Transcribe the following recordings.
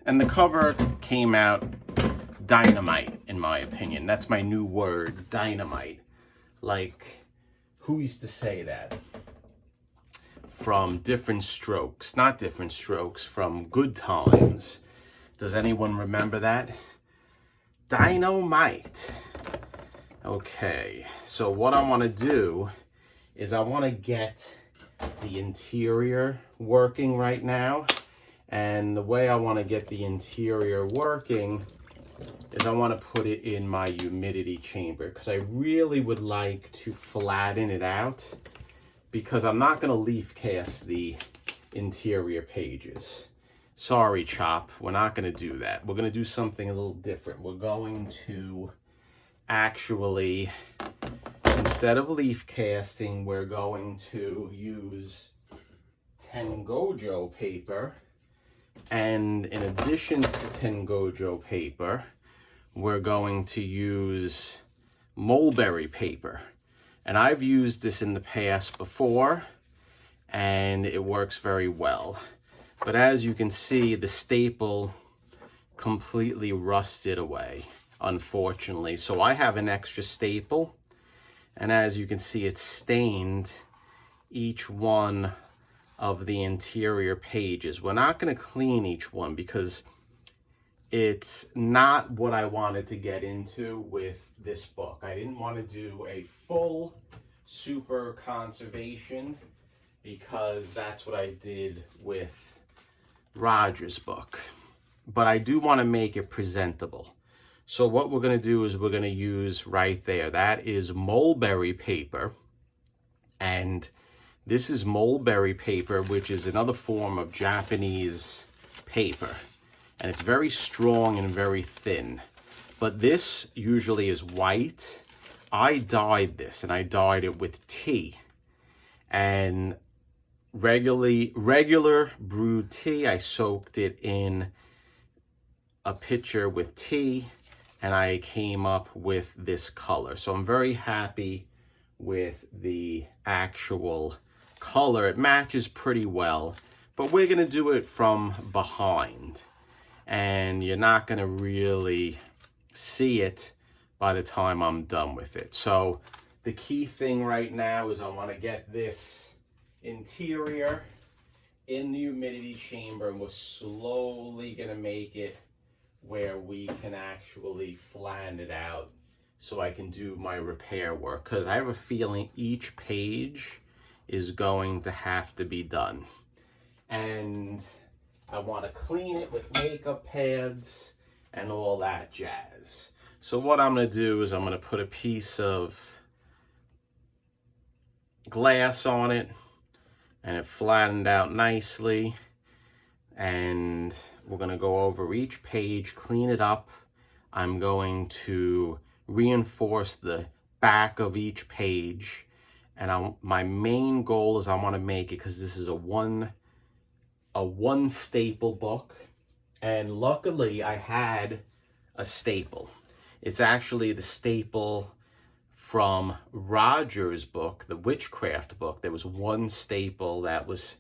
And the cover came out dynamite, in my opinion. That's my new word, dynamite. Like, who used to say that? From Different Strokes, not Different Strokes, from Good Times. Does anyone remember that? Dynamite. Okay, so what I want to do is I want to get the interior working right now. And the way I want to get the interior working is I want to put it in my humidity chamber, because I really would like to flatten it out, because I'm not going to leaf cast the interior pages. Sorry, Chop, we're not going to do that. We're going to do something a little different. We're going to actually, instead of leaf casting, we're going to use Tengojo paper. And in addition to Tengojo paper, we're going to use mulberry paper. And I've used this in the past before, and it works very well. But as you can see, the staple completely rusted away, unfortunately. So I have an extra staple, and as you can see, it's stained each one of the interior pages. We're not going to clean each one because it's not what I wanted to get into with this book. I didn't want to do a full super conservation, because that's what I did with Roger's book. But I do want to make it presentable. So what we're going to do is we're going to use right there, that is mulberry paper. And this is mulberry paper, which is another form of Japanese paper. And it's very strong and very thin. But this usually is white. I dyed this, and I dyed it with tea. And regular brewed tea, I soaked it in a pitcher with tea, and I came up with this color. So I'm very happy with the actual color. It matches pretty well, but we're going to do it from behind, and you're not going to really see it by the time I'm done with it. So the key thing right now is I want to get this interior in the humidity chamber, and we're slowly going to make it where we can actually flatten it out so I can do my repair work, because I have a feeling each page is going to have to be done. And I want to clean it with makeup pads and all that jazz. So what I'm going to do is I'm going to put a piece of glass on it, and it flattened out nicely. And we're going to go over each page, clean it up. I'm going to reinforce the back of each page. And my main goal is I want to make it, because this is a one staple book, and luckily I had a staple. It's actually the staple from Roger's book, the witchcraft book. There was one staple that was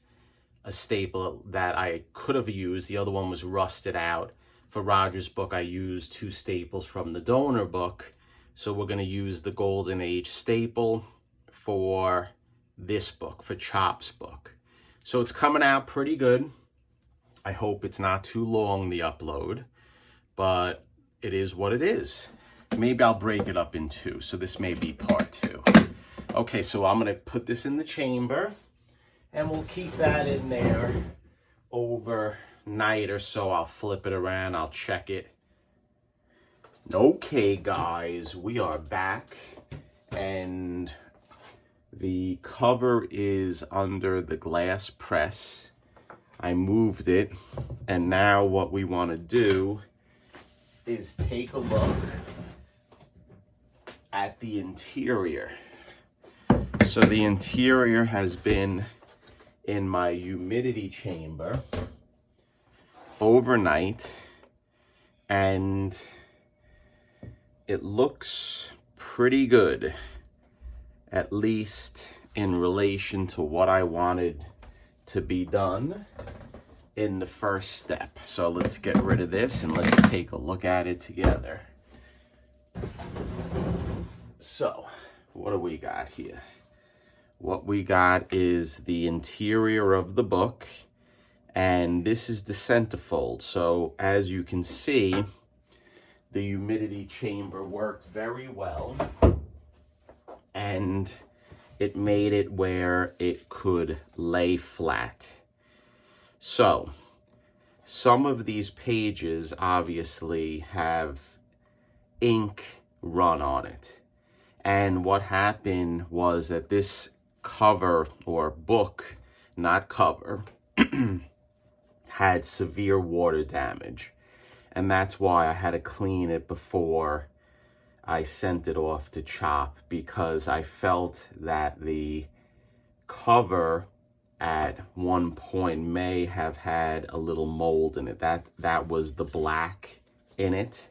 a staple that I could have used. The other one was rusted out. For Roger's book, I used two staples from the donor book. So we're going to use the Golden Age staple for this book, for Chop's book. So it's coming out pretty good. I hope it's not too long, the upload, but it is what it is. Maybe I'll break it up in two, so this may be part 2. Okay, so I'm going to put this in the chamber, and we'll keep that in there overnight or so. I'll flip it around, I'll check it. Okay, guys, we are back, and the cover is under the glass press. I moved it, and now what we want to do is take a look at the interior. So the interior has been in my humidity chamber overnight, and it looks pretty good, at least in relation to what I wanted to be done. in the first step. So let's get rid of this and let's take a look at it together. So what do we got here? What we got is the interior of the book, and this is the centerfold. So as you can see, the humidity chamber worked very well, and it made it where it could lay flat. So some of these pages obviously have ink run on it. And what happened was that this cover, or book, not cover, had severe water damage. And that's why I had to clean it before I sent it off to chop, because I felt that the cover at one point may have had a little mold in it. That was the black in it.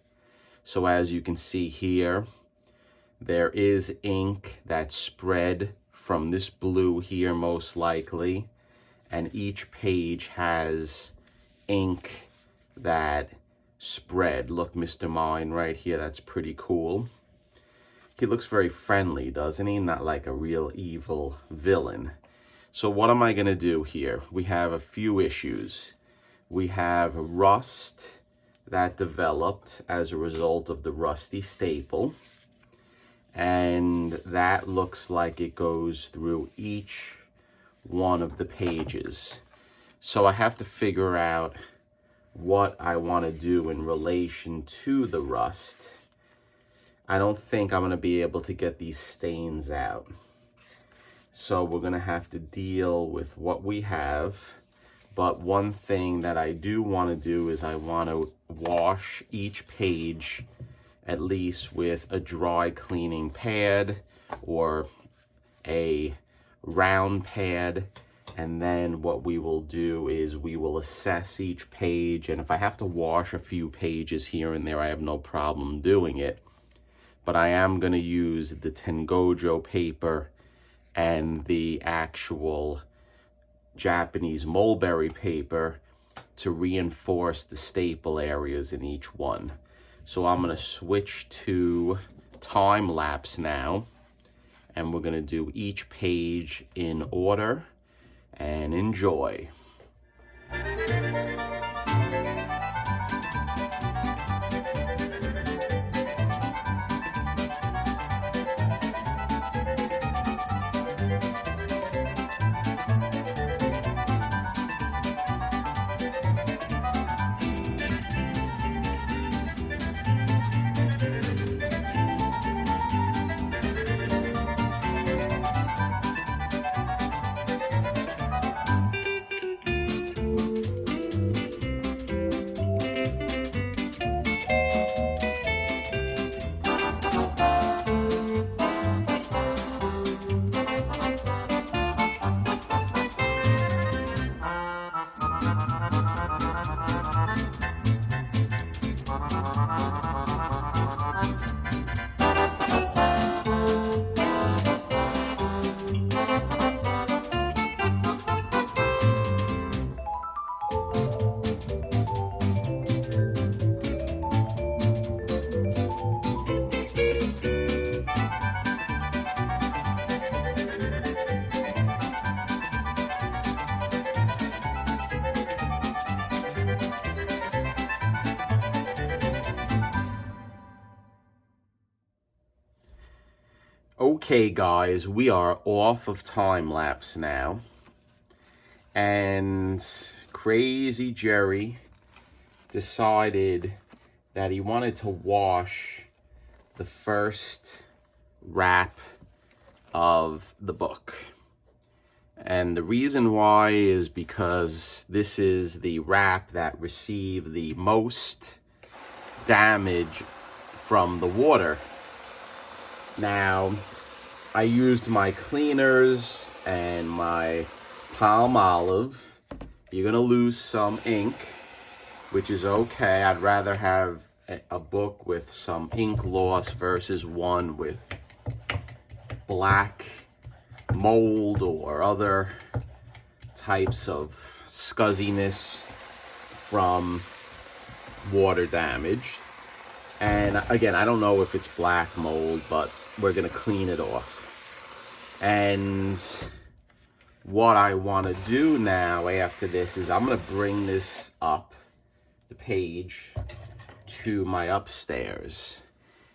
So as you can see here, there is ink that spread from this blue here, most likely, and each page has ink that spread. Look, Mr. Mine right here, that's pretty cool. He looks very friendly, doesn't he? Not like a real evil villain. So what am I gonna do here? We have a few issues. We have rust that developed as a result of the rusty staple, and that looks like it goes through each one of the pages. So I have to figure out what I want to do in relation to the rust. I don't think I'm going to be able to get these stains out. So we're going to have to deal with what we have. But one thing that I do want to do is I want to wash each page at least with a dry cleaning pad or a round pad. And then what we will do is we will assess each page. And if I have to wash a few pages here and there, I have no problem doing it. But I am going to use the Tengojo paper and the actual Japanese mulberry paper to reinforce the staple areas in each one. So I'm going to switch to time lapse now, and we're going to do each page in order, and enjoy. Okay guys, we are off of time lapse now, and Crazy Jerry decided that he wanted to wash the first wrap of the book. And the reason why is because this is the wrap that received the most damage from the water. Now, I used my cleaners and my Palmolive. You're gonna lose some ink, which is okay. I'd rather have a book with some ink loss versus one with black mold or other types of scuzziness from water damage. And again, I don't know if it's black mold, but we're gonna clean it off. And what I want to do now after this is I'm going to bring this up the page to my upstairs.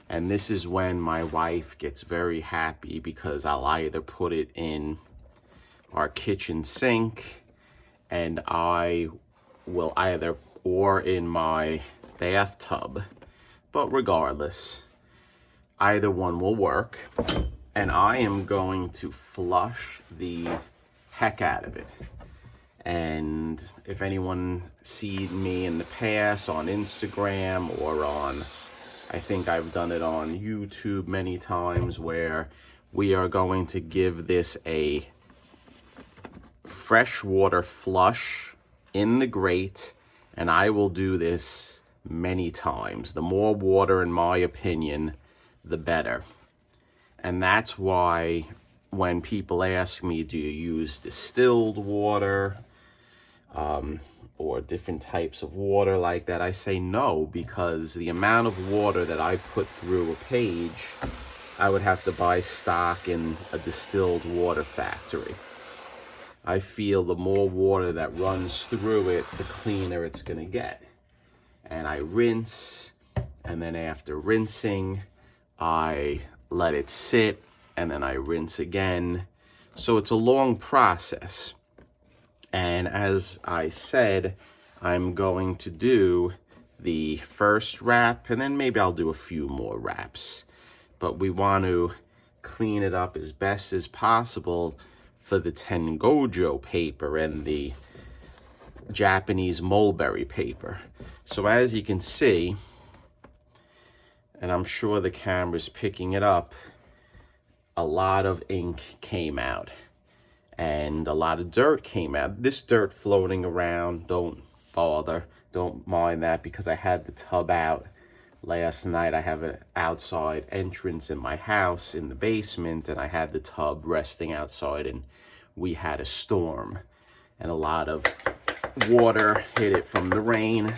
And this is when my wife gets very happy, because I'll either put it in our kitchen sink, and I will either, or in my bathtub. But regardless, either one will work. And I am going to flush the heck out of it. And if anyone seen me in the past on Instagram or on, I think I've done it on YouTube many times, where we are going to give this a fresh water flush in the grate. And I will do this many times. The more water, in my opinion, the better. And that's why when people ask me, do you use distilled water or different types of water like that, I say no, because the amount of water that I put through a page, I would have to buy stock in a distilled water factory. I feel the more water that runs through it, the cleaner it's going to get. And I rinse, and then after rinsing, I let it sit, and then I rinse again. So it's a long process. And as I said, I'm going to do the first wrap, and then maybe I'll do a few more wraps. But we want to clean it up as best as possible for the Tengojo paper and the Japanese mulberry paper. So as you can see, and I'm sure the camera's picking it up, a lot of ink came out and a lot of dirt came out. This dirt floating around, don't bother, don't mind that, because I had the tub out last night. I have an outside entrance in my house in the basement, and I had the tub resting outside, and we had a storm and a lot of water hit it from the rain.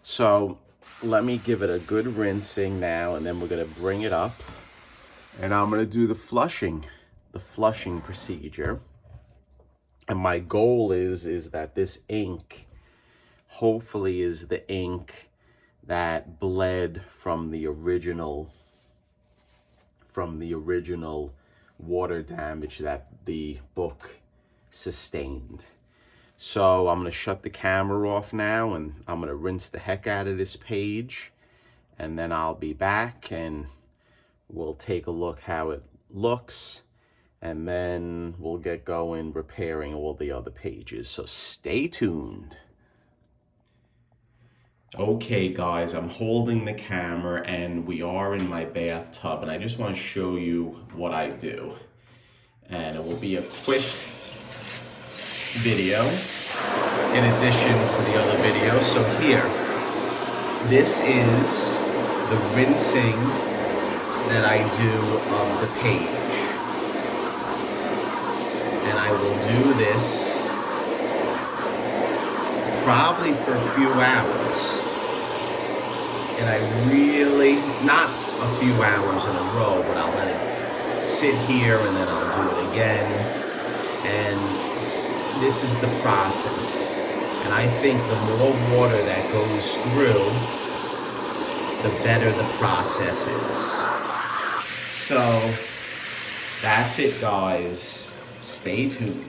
So let me give it a good rinsing now, and then we're going to bring it up, and I'm going to do the flushing procedure. And my goal is that this ink hopefully is the ink that bled from the original water damage that the book sustained. So I'm going to shut the camera off now, and I'm going to rinse the heck out of this page, and then I'll be back and we'll take a look how it looks, and then we'll get going repairing all the other pages. So stay tuned. Okay guys, I'm holding the camera and we are in my bathtub, and I just want to show you what I do. And it will be a quick video in addition to the other videos. So here, this is the rinsing that I do of the page. And I will do this probably for a few hours. And I really, not a few hours in a row, but I'll let it sit here and then I'll do it again. And this is the process. And I think the more water that goes through, the better the process is. So that's it guys. Stay tuned.